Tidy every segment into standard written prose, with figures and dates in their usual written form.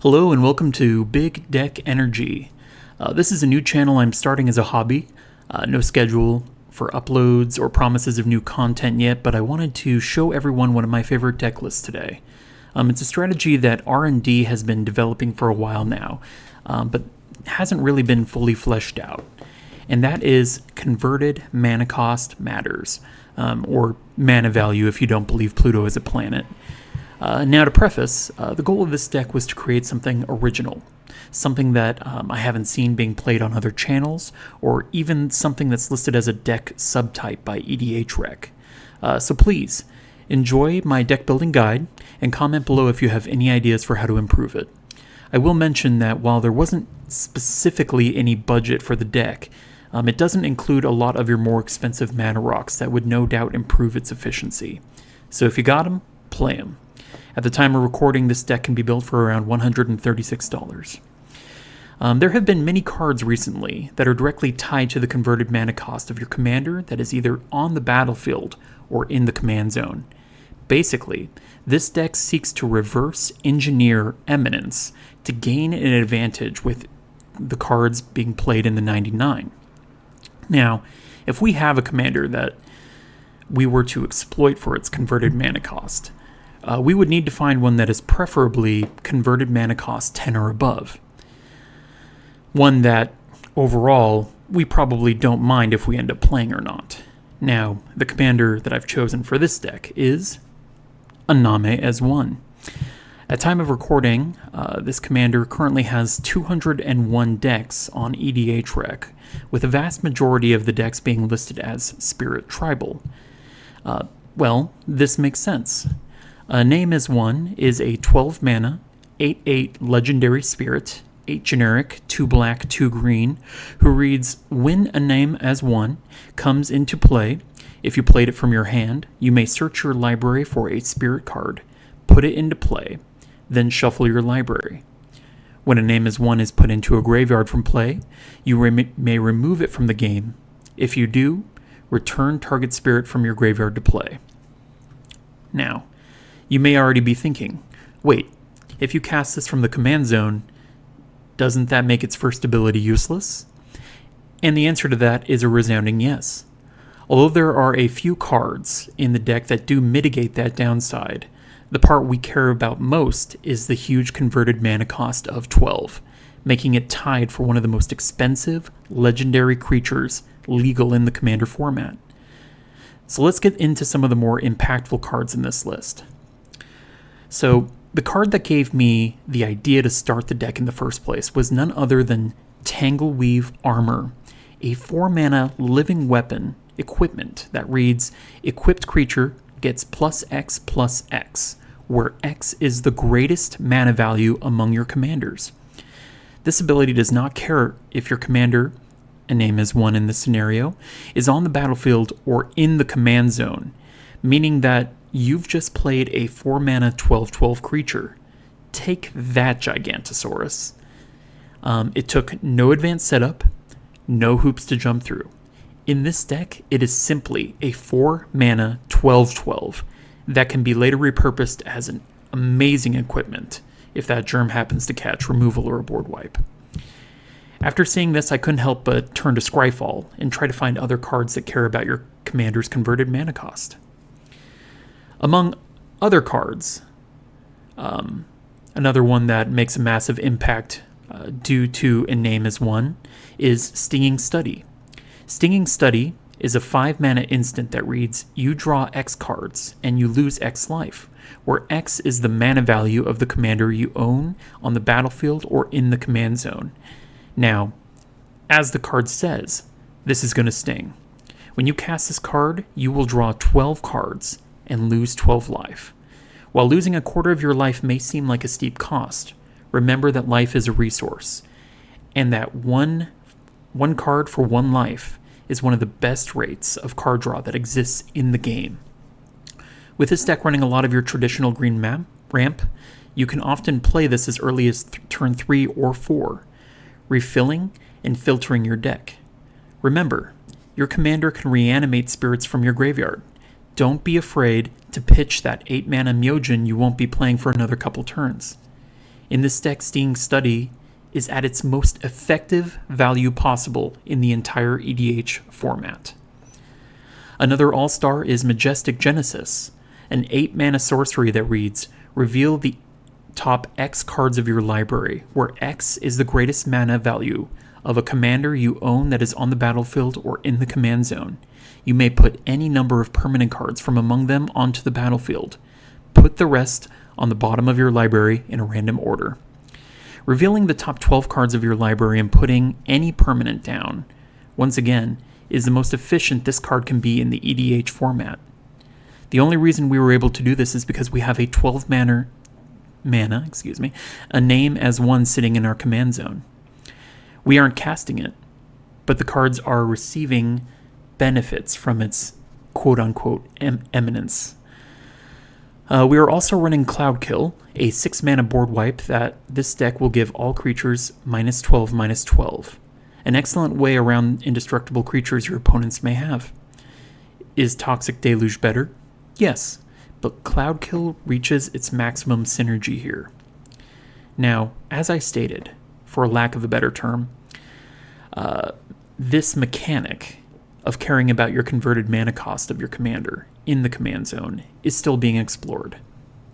Hello and welcome to Big Deck Energy. This is a new channel I'm starting as a hobby. No schedule for uploads or promises of new content yet, but I wanted to show everyone one of my favorite deck lists today. It's a strategy that R&D has been developing for a while now, but hasn't really been fully fleshed out. And that is converted mana cost matters, or mana value if you don't believe Pluto is a planet. Now to preface, the goal of this deck was to create something original, something that I haven't seen being played on other channels, or even something that's listed as a deck subtype by EDHREC. So please, enjoy my deck building guide, and comment below if you have any ideas for how to improve it. I will mention that while there wasn't specifically any budget for the deck, it doesn't include a lot of your more expensive mana rocks that would no doubt improve its efficiency. So if you got them, play them. At the time of recording, this deck can be built for around $136. There have been many cards recently that are directly tied to the converted mana cost of your commander that is either on the battlefield or in the command zone. Basically, this deck seeks to reverse engineer Eminence to gain an advantage with the cards being played in the 99. Now, if we have a commander that we were to exploit for its converted mana cost, we would need to find one that is preferably converted mana cost 10 or above. One that, overall, we probably don't mind if we end up playing or not. Now, the commander that I've chosen for this deck is Iname as 1. At time of recording, this commander currently has 201 decks on EDHREC, with a vast majority of the decks being listed as Spirit Tribal. Well, this makes sense. Iname as 1 is a 12 mana, 8/8 legendary spirit, 8 generic, 2 black, 2 green, who reads, when Iname as 1 comes into play, if you played it from your hand, you may search your library for a spirit card, put it into play, then shuffle your library. When Iname as 1 is put into a graveyard from play, you may remove it from the game. If you do, return target spirit from your graveyard to play. Now, you may already be thinking, wait, if you cast this from the command zone, doesn't that make its first ability useless? And the answer to that is a resounding yes. Although there are a few cards in the deck that do mitigate that downside, the part we care about most is the huge converted mana cost of 12, making it tied for one of the most expensive legendary creatures legal in the commander format. So let's get into some of the more impactful cards in this list. So the card that gave me the idea to start the deck in the first place was none other than Tangleweave Armor, a 4-mana living weapon equipment that reads, equipped creature gets +X/+X, where X is the greatest mana value among your commanders. This ability does not care if your commander, Iname as 1 in this scenario, is on the battlefield or in the command zone, meaning that you've just played a 4-mana 12/12 creature. Take that, Gigantosaurus. It took no advanced setup, no hoops to jump through. In this deck, it is simply a 4-mana 12/12 that can be later repurposed as an amazing equipment if that germ happens to catch removal or a board wipe. After seeing this, I couldn't help but turn to Scryfall and try to find other cards that care about your commander's converted mana cost. Among other cards, another one that makes a massive impact due to Iname as 1 is Stinging Study. Stinging Study is a 5-mana instant that reads, you draw X cards and you lose X life, where X is the mana value of the commander you own on the battlefield or in the command zone. Now, as the card says, this is going to sting. When you cast this card, you will draw 12 cards and lose 12 life. While losing a quarter of your life may seem like a steep cost, remember that life is a resource, and that one card for 1 life is one of the best rates of card draw that exists in the game. With this deck running a lot of your traditional green ramp, you can often play this as early as turn 3 or 4, refilling and filtering your deck. Remember, your commander can reanimate spirits from your graveyard. Don't be afraid to pitch that 8-mana Myojin you won't be playing for another couple turns. in this deck's being study is at its most effective value possible in the entire EDH format. Another all-star is Majestic Genesis, an 8-mana sorcery that reads, reveal the top X cards of your library, where X is the greatest mana value of a commander you own that is on the battlefield or in the command zone. You may put any number of permanent cards from among them onto the battlefield. Put the rest on the bottom of your library in a random order. Revealing the top 12 cards of your library and putting any permanent down, once again, is the most efficient this card can be in the EDH format. The only reason we were able to do this is because we have a 12 mana, a name as one sitting in our command zone. We aren't casting it, but the cards are receiving benefits from its quote-unquote eminence. We are also running Cloudkill, a 6-mana board wipe that this deck will give all creatures -12/-12. An excellent way around indestructible creatures your opponents may have. Is Toxic Deluge better? Yes, but Cloudkill reaches its maximum synergy here. Now, as I stated, for lack of a better term, this mechanic of caring about your converted mana cost of your commander in the command zone is still being explored.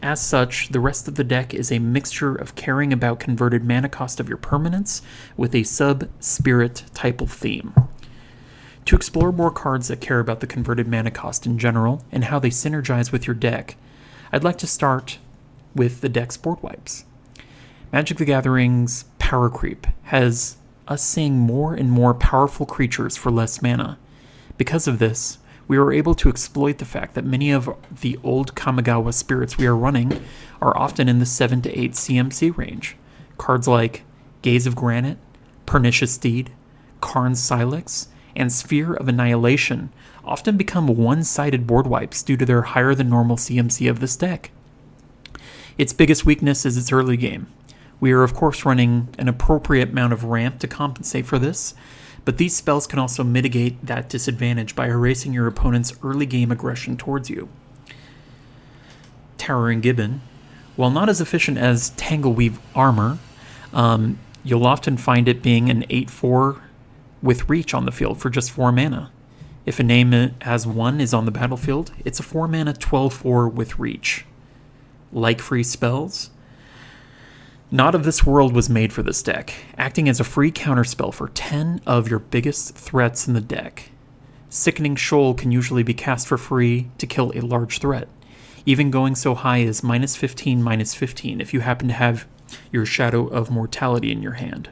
As such, the rest of the deck is a mixture of caring about converted mana cost of your permanents with a sub-spirit typal theme. To explore more cards that care about the converted mana cost in general and how they synergize with your deck, I'd like to start with the deck's board wipes. Magic the Gathering's Power Creep has us seeing more and more powerful creatures for less mana. Because of this, we were able to exploit the fact that many of the old Kamigawa spirits we are running are often in the 7 to 8 CMC range. Cards like Gaze of Granite, Pernicious Steed, Karn's Silex, and Sphere of Annihilation often become one-sided board wipes due to their higher than normal CMC of this deck. Its biggest weakness is its early game. We are of course running an appropriate amount of ramp to compensate for this, but these spells can also mitigate that disadvantage by erasing your opponent's early game aggression towards you. Towering Gibbon, while not as efficient as Tangleweave Armor, you'll often find it being an 8/4 with reach on the field for just 4 mana. If a name as 1 is on the battlefield, it's a 4 mana 12/4 with reach. Like free spells, Not of This World was made for this deck, acting as a free counterspell for 10 of your biggest threats in the deck. Sickening Shoal can usually be cast for free to kill a large threat, even going so high as -15/-15 if you happen to have your Shadow of Mortality in your hand.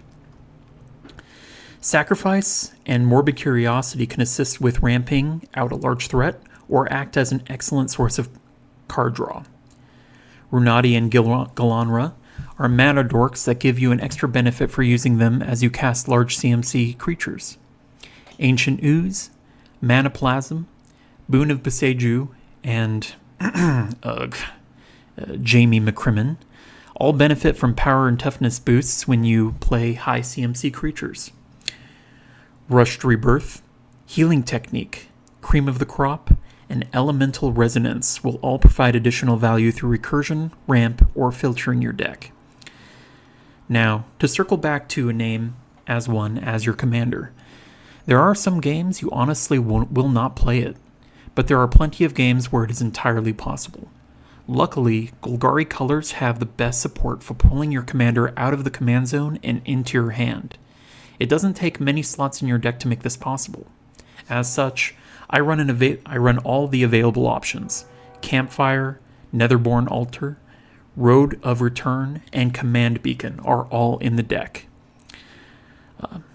Sacrifice and Morbid Curiosity can assist with ramping out a large threat or act as an excellent source of card draw. Runati and Galanra are mana dorks that give you an extra benefit for using them as you cast large CMC creatures. Ancient Ooze, Manaplasm, Boon of Beseju, and Jamie McCrimmon all benefit from power and toughness boosts when you play high CMC creatures. Rushed Rebirth, Healing Technique, Cream of the Crop, and Elemental Resonance will all provide additional value through recursion, ramp, or filtering your deck. Now, to circle back to a name as one as your commander, there are some games you honestly will not play it, but there are plenty of games where it is entirely possible. Luckily, Golgari Colors have the best support for pulling your commander out of the command zone and into your hand. It doesn't take many slots in your deck to make this possible. As such, I run all the available options: Campfire, Netherborn Altar, Road of Return, and Command Beacon are all in the deck.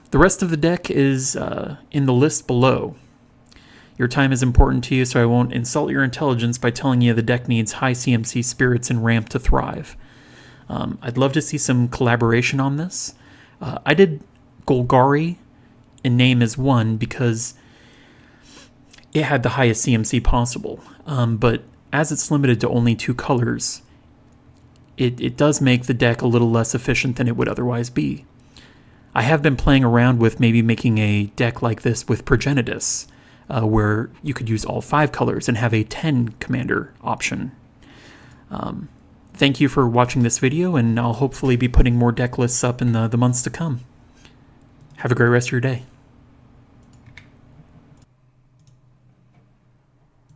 The rest of the deck is in the list below. Your time is important to you, so I won't insult your intelligence by telling you the deck needs high CMC spirits and ramp to thrive. I'd love to see some collaboration on this. I did Golgari in name as 1 because it had the highest CMC possible, but as it's limited to only 2 colors, it does make the deck a little less efficient than it would otherwise be. I have been playing around with maybe making a deck like this with Progenitus, where you could use all 5 colors and have a 10 commander option. thank you for watching this video, and I'll hopefully be putting more deck lists up in the months to come. Have a great rest of your day.